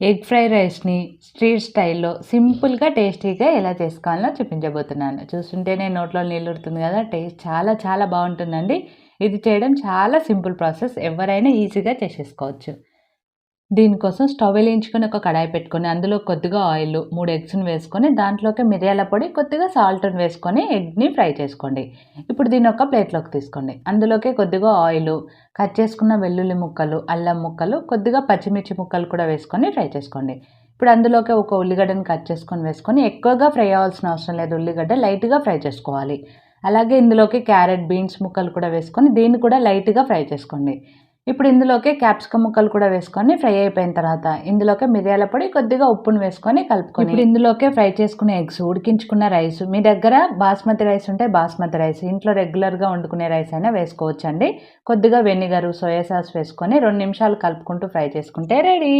Egg fry రైస్‌ని street స్టైల్‌లో సింపుల్‌గా, టేస్టీగా ఎలా చేసుకోవాలో చూపించబోతున్నాను. చూస్తుంటేనే నోట్లో నీళ్ళూరుతుంది కదా! టేస్ట్ చాలా చాలా బావుంటుందండి. ఇది చేయడం చాలా సింపుల్ ప్రాసెస్. ఎవరైనా ఈజీగా చేసేసుకోవచ్చు. దీనికోసం స్టవ్ వెలిగించుకొని ఒక కడాయి పెట్టుకొని, అందులో కొద్దిగా ఆయిల్, 3 ఎగ్స్‌ని వేసుకొని, దాంట్లోకి మిరియాల పొడి, కొద్దిగా సాల్ట్‌ని వేసుకొని ఎగ్‌ని ఫ్రై చేసుకోండి. ఇప్పుడు దీన్ని ఒక ప్లేట్‌లోకి తీసుకోండి. అందులోకి కొద్దిగా ఆయిలు, కట్ చేసుకున్న వెల్లుల్లి ముక్కలు, అల్లం ముక్కలు, కొద్దిగా పచ్చిమిర్చి ముక్కలు కూడా వేసుకొని ఫ్రై చేసుకోండి. ఇప్పుడు అందులోకి ఒక ఉల్లిగడ్డని కట్ చేసుకొని వేసుకొని, ఎక్కువగా ఫ్రై అవ్వాల్సిన అవసరం లేదు. ఉల్లిగడ్డ లైట్‌గా ఫ్రై చేసుకోవాలి. అలాగే ఇందులోకి క్యారెట్, బీన్స్ ముక్కలు కూడా వేసుకొని, దీన్ని కూడా లైట్‌గా ఫ్రై చేసుకోండి. ఇప్పుడు ఇందులోకి క్యాప్సికమ్ ముక్కలు కూడా వేసుకొని ఫ్రై అయిపోయిన తర్వాత ఇందులోకి మిరియాల పొడి, కొద్దిగా ఉప్పును వేసుకొని కలుపుకొని, ఇప్పుడు ఇందులోకే ఫ్రై చేసుకున్న ఎగ్స్, ఉడికించుకున్న రైస్, మీ దగ్గర బాస్మతి రైస్ ఉంటే బాస్మతి రైస్, ఇంట్లో రెగ్యులర్‌గా వండుకునే రైస్ అయినా వేసుకోవచ్చండి. కొద్దిగా వెనిగరు, సోయా సాస్ వేసుకొని 2 నిమిషాలు కలుపుకుంటూ ఫ్రై చేసుకుంటే రెడీ.